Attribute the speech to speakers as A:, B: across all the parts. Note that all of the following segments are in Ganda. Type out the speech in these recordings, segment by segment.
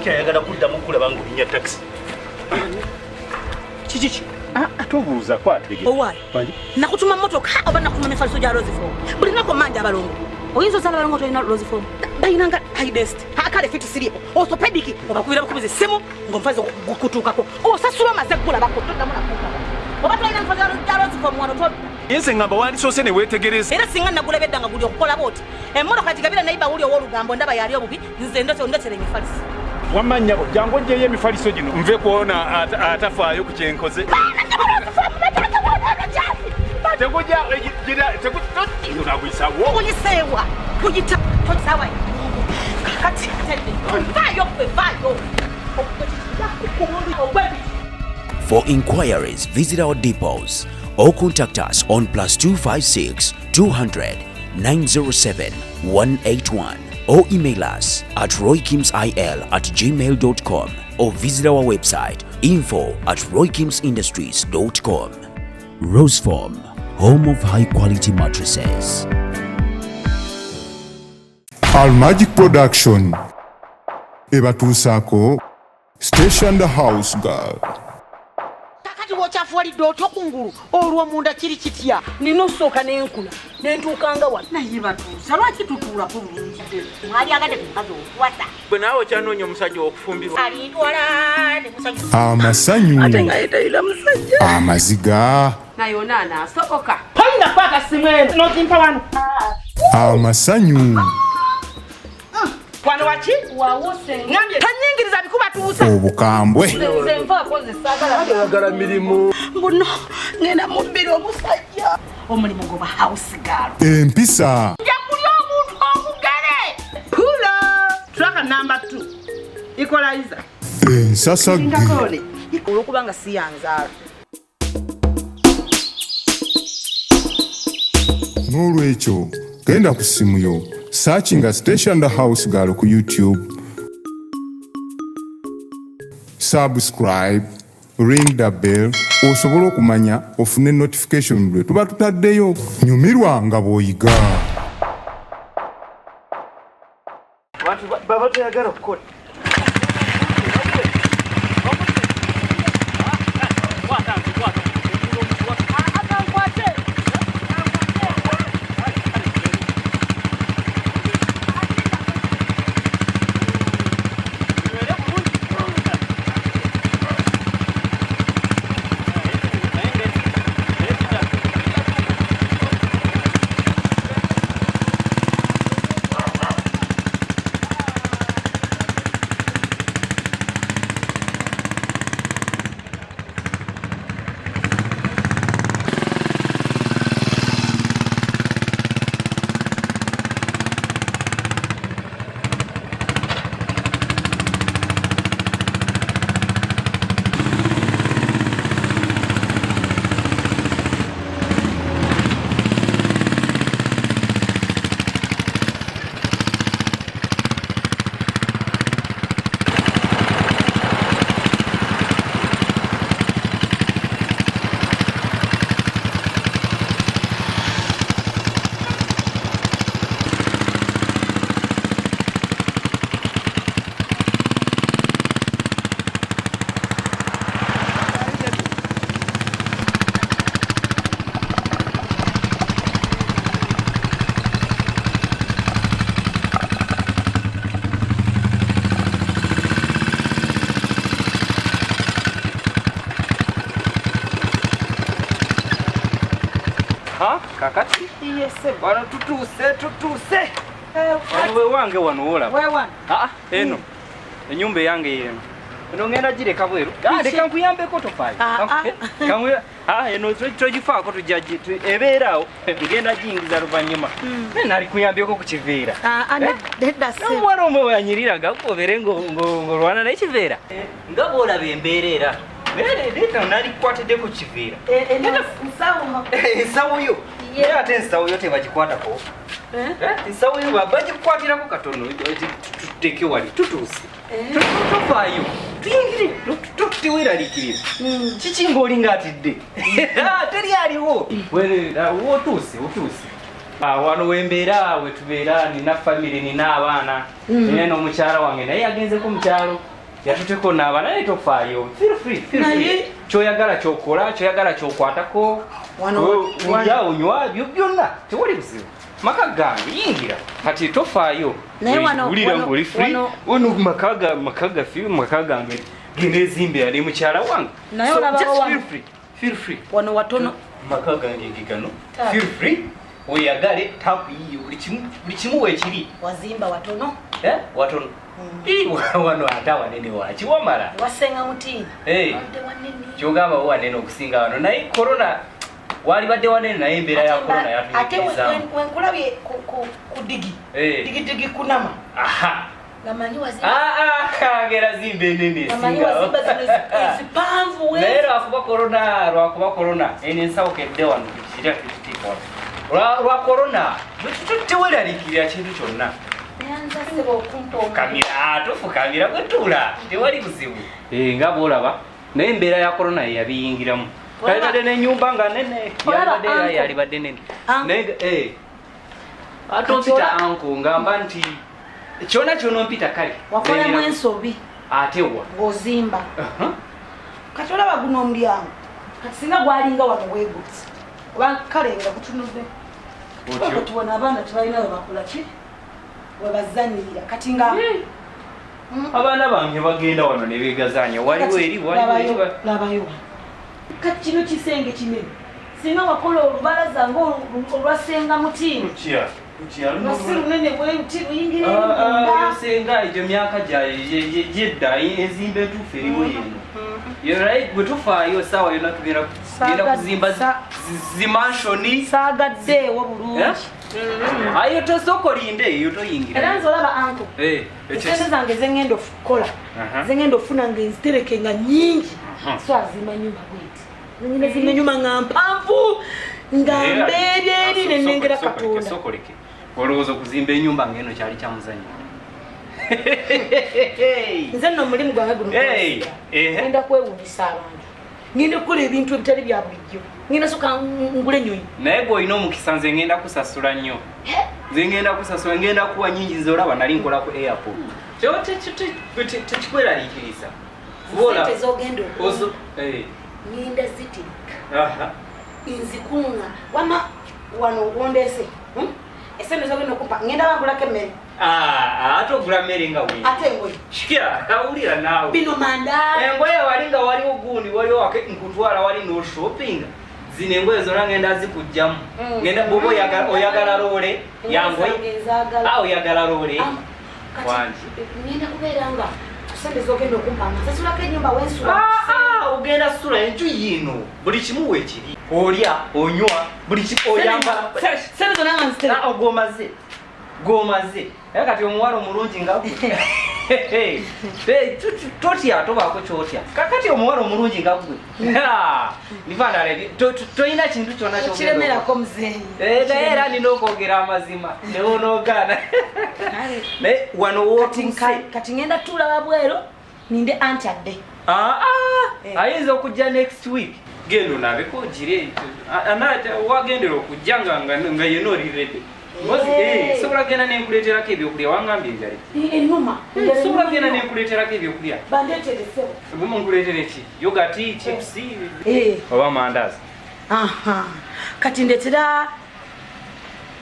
A: Patiki ayagala kuddamu kulaba ng'olinya taxi. Kiki? Atubuuza kwatege.
B: Owaayi. Nakutuma mmotoka oba nakutuma n'effaliso gya Rose Form. Buli lunaku manja abalongo. Oyinza osala abalongo tolina Rose Form. Bayinanga hidest. Akale fiti siripo. Orthopedic obakubira bukubiza essimu ng'omufazi gukutuukako. Osasula amaze ggula bakutuddamu nakuuka. Oba tolina enfazi gya Rose Form wano toli.
A: Yense ngamba wandisoose ne weetegereza.
B: Era singa nagula bedda nga guli okukola booti. Emmotoka gigabira nayiba wuli ow'olugambo ndaba yali obubi nze ndotere emifaliso.
A: Wamanyabo jangu ojjeyo emifaliso gino nve kuona atafaayo ku kyenkoze. Teguja gira teguja nagwisawo.
B: Kuyisewa kuyita tosawa. Kakati tende. Vayo.
C: For inquiries, visit our depots or contact us on +256 200 907 181 or email us at roykimsil@gmail.com or visit our website info@roykimsindustries.com. Rose Form, home of high quality mattresses.
D: Al Magic Production ebatuusaako Station the House Girl.
B: Kakati wochafuwalidde otyo kungulu olw'omunda kiri kitya nina osooka n'enkula n'entuukanga wano naye batuusa lwaki tutuula bulungi mwali agadde ku mukazi okuwasa
A: Bwe naawe okyanoonya omusajja w'okufumbirwa.
B: alintwala ne musajja
D: Amasanyu
B: ate nga yetayira musajja
D: amaziga
B: nayona anaasoboka toyina kwaka simu eno n'okimpa wano
D: amasanyu
B: wano waki wawuse ngambye tanyingiriza bikubatuusa
D: obukambwe
B: nze nvaako nze
A: Ayagala mirimu.
B: mbuno ngenda mubbira omusajja omulimu goba house girl
D: empisa
B: nja kulya omuntu omugere pulo traka number 2 equalizer
D: ensasagge
B: ngakole olwokubanga siyanzaala
D: n'olwekyo genda ku ssimu yo searchinga Station the House Girl ku YouTube, subscribe, ring the bell osobola okumanya ofune notification lwe tuba tutaddeyo. Nyumirwa nga bw'oyiga.
A: Abantu baba toyagala okukola. Kakati?
B: Yese.
A: Wano tutuse. Wano we wange wano wola.
B: Wewan.
A: Eno. Enyumba yange yeno. Eno ngenda gireka bweru. Leka nkuyambeko tofayi. Eno togifaako tujaji ebeerawo ngenda giyingiza luvannyuma. Nali kuyambeko ku kiveera.
B: Nedda se.
A: Omwana omwe wanyiriraga obere ng'olwana n'ekiveera. Nga bw'olaba embeera era. Leeta nalikwatidde ku kiveera. Ensawo yo. Era ate ensawo yo tebagikwatako. Ensawo yo bagikwatirako katono tuteeke wali tutuuse. Tofaayo. Tuyingire tuteweeraliikirira. Kiki ng'olinga atidde? Teri aliwo. Otuuse. Wano wembeera we tubeera nina famire nina abaana. Nina n'omukyala wange naye yagenze ku mukyalo. yatuteko naaba naye tofaayo feel free kyoyagala kyokola kyoyagala kyokwatako ulya onywa byonna tewali buzibu maka gange yingira kati tofaayo ulira ngoli free ono maka gange genda ezimbe yali mukyala wange feel free
B: wano watono
A: maka gange gigano feel free oyagale tapu yiyo buli kimu weekiri
B: wazimba watono
A: watono wano ate wanene waki wamala
B: wasenga mutiini
A: kyogamba wanene okusinga wano naye korona wali badde wanene naye embeera ya korona yatuyikirizaamu
B: ate wenkulabye ku digidigi kunama gamanyi
A: kagera zimba enene
B: ezipanvu
A: naye lwakuba korona eno ensawukedde wano kira kitiko lwa korona teweraliikirira kintu kyonna tofukamira bwetuula tewali buzibu nga boolaba naye embeera ya korona yeyabiyingiramu kalibadde nenyumba nga nene yalibadde nene ate ompita anko ngamba nti kyona kyonompita kale
B: wakolemu ensobi
A: ate wa
B: ng'ozimba kati olaba guno omulyango kati singa gwalinga wano bwegutsi oba kale nga gutunudde tubona abaana tebalina webakola ki webazanyirira kati nga
A: abaana bange bagenda wano ne beegazanya waliwo eri
B: labayo kati kino kisenge kinene singa wakola olubalaza ng'olwasenga mutiini lwasi lunene bweruti
A: luyingirasenga egyo myaka gyedda enzimba entuufu eriwo yeno bwe tufaayo saawa yonna tugenda kuzimba zimanshoni
B: saagaddeewo bulungi
A: ayo tosokolinde eyo toyingira
B: era nze olaba anko esente zange zengenda okukola zengenda okufuna nga enzitereke nga nyingi so azimba nyumba bweti zengenda zimba nyumba nga mpanvu nga mbeereeri nenengera katonda
A: olowooza okuzimba enyumba ng'eno kyali kyamuzanyo
B: nze nno omulimu gwange guno ngenda kwewunyisa abantu ngenda okukola ebintu ebitali bya bulijjo ngenda soka ngula ennyonyi
A: naye gweolina omukisa nze ngenda kusasula nnyo nze ngenda kusasula ngenda kuwa nyingi nzeolaba nali nkola ku airport tekikweraliikiriza
B: sente zogenda okuwa ngenda zitirika nzikunga wama wano ogondese esente zogenda okupa ngenda bagulako emmere
A: ate ogula mmere nga we
B: ate engoye
A: awulira naawe
B: bino manda
A: engoye wali nga waliwo gundi waliwo wake nkutwala wali no shopping zino engoye zonna ngenda zikujjamu ngenda boba oyagala loole yangoye oyagala loole wangi
B: ngenda kubeera nga sente zogenda okumpa nsasulako ennyumba wensula
A: ogenda sula enju yino buli kimu weekiri olya onywa buli kimu oyambala
B: sente zonna nga nzitera
A: gomaze naye kati omuwala omulungi nga totya tobaako kyotya kakati omuwala omulungi nga gwe nifanale toyina kintu kyonna
B: kiremerako muzeeyi
A: naye era nina okwogera amazima newonogaana naye wano wootuse
B: kati ngenda tuula wabwero ninde anti adde
A: ayinza okujja next week genda onabeko ogire wagendera okujja nga yena olirede sobola genda nenkuleeterako ebyokulya wangambye enjali
B: enuma
A: sobola genda nenkuleeterako ebyokulya
B: bandeeteresebo
A: gumu nkuleetere ki yogati chipsi oba mandaazi
B: kati ndetera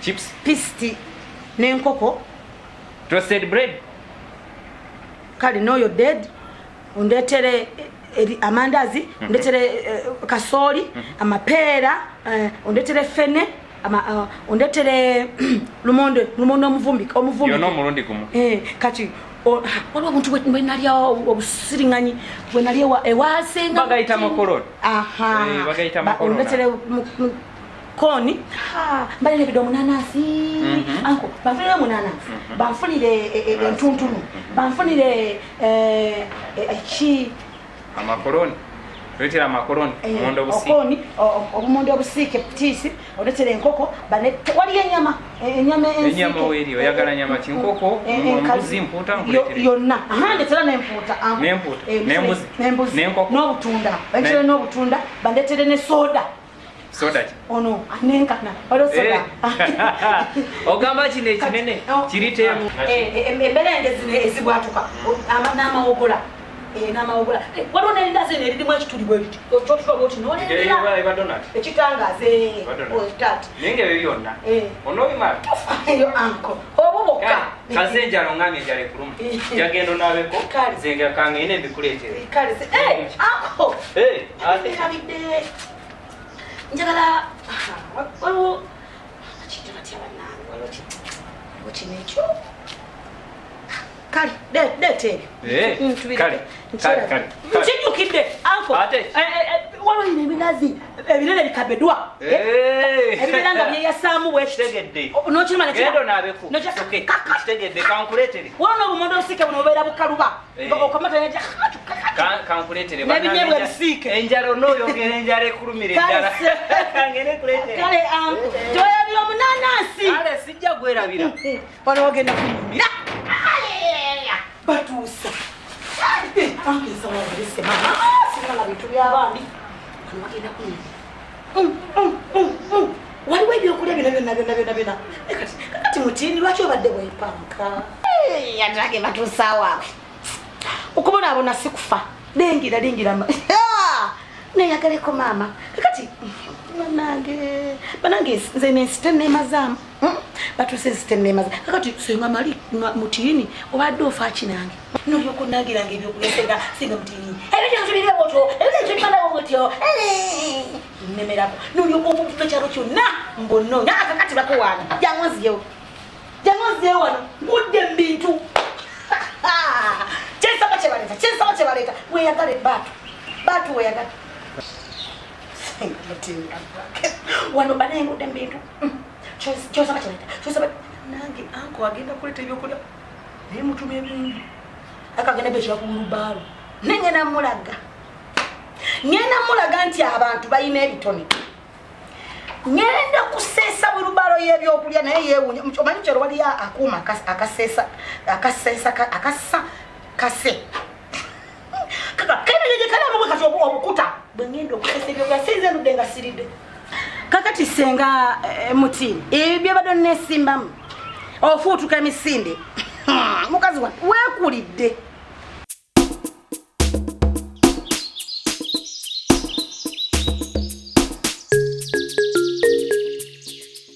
A: chips
B: pisti n'enkoko
A: toasted bread
B: kale n'oyo dead ondeetere amandaazi ondeetere kasooli amapeera ondeetere fene ondeetere lumonde omuvumbi
A: yona omulundi gumu
B: kati waliwo obuntu bwenalya obusiriŋŋanyi bwenalya ewasenga
A: bagayita makoloni
B: ondeetere koni mbalekede omunanasi anko banfunire omunanasi banfunire entuntunu banfunire ki
A: amakoloni Retira makoroni, mondo busi.
B: Okoni, obumondo busiike ptisi, oletera enkoko, wali enyama, ensike.
A: Enyama weri, oyagala nyama kinkoko, mbuzi mputa nkuletera.
B: Yonna. Ndetera n'empuuta.
A: N'embuzi. N'enkoko.
B: N'obutunda. Baletera n'obutunda, bandetere ne soda.
A: Soda ki?
B: Ono, anenkana. Waliwo soda.
A: Ogamba kino ekinene, kiriteemu.
B: Emberenge zino ezibwatuka, n'amawogola. N'amawugula. Waliwo n'erindazi eno eririmu ekituli bwe biti. Kyotulwa bwoti n'olengera.
A: Eba donut.
B: Ekitangaze. Tati.
A: Ninge ebyo byonna. Onobimala.
B: Eyo anko. Obuboka.
A: Kaze enjala ongamye enjala ekuluma. Jagenda onaabeko. Zengera kange ine mbikuleetere.
B: Kale se. Anko.
A: Ate.
B: Kabidde. Njagala. Waliwo. Kintu batya bannange. Waliwo kino ekyo. Kali, dete.
A: Kali.
B: Nkinyukidde, anko. Waliwo ine ebinazi. Ebinene bikabedwa. Ebibera nga byeyasaamu bwekitegedde. N'okirima ne
A: genda onaabeko. Kitegedde kankuleetere.
B: Waliwo n'obumondo obusike buno obeera bukaluba. Okamata n'ejja.
A: Kankuleetere.
B: N'ebinyebwa ebisiike.
A: Enjala onooyogera enjala ekulumira enjala. Ngende kuleetere.
B: Kale anko. Toyabira omunanasi.
A: Kale sijja gwerabira.
B: Wano ogenda kunyumira. Batuusa. Angeza wabalise mama. Sinala bintu by'abaami. Wano bagenda kunyumira. Waliwo ebyokulya byonna. Kakati mutiini lwaki obadde bwepanka? Yadrage batuusa waawe. Okubonaabona si kufa. Lengira. Neyagaleko maama. Kakati banange nze nensite neemazaamu. Batuuse nsite neemazaamu. Kakati senga mali mutiini obadde ofa kinange. Nolyoka onagiranga ebyokulya senga mutiini. Ebintu biri bwotyo. Ebintu bimala bwotyo. Nemerako. Nolyoka okuvuga ekyalo kyonna mbonnoonya. Kakati bakuwaana. Jangoziyewo wano. Mudde mu bintu. Kyensaba kye baleeta. Weeyagale Batu weeyagala. Wano banengudde mu bintu. Kyosaba nange anko agenda kuleeta ebyokulya naye mutuma ebingi akagenda bekiba ku lubaalo nengenda mulaga nti abantu balina ebitone ngenda kuseesa bwe lubaalo y'ebyokulya naye yeewuunya omanyi kyalo waliyo akuuma akasa kase kalamu kati obukuta bwe ngenda okuseesa ebyokulya sinze ndudde nga siridde kakati senga mutiini ebyo bado nesimbamu ofuutuka emisinde mukazi wange weekulidde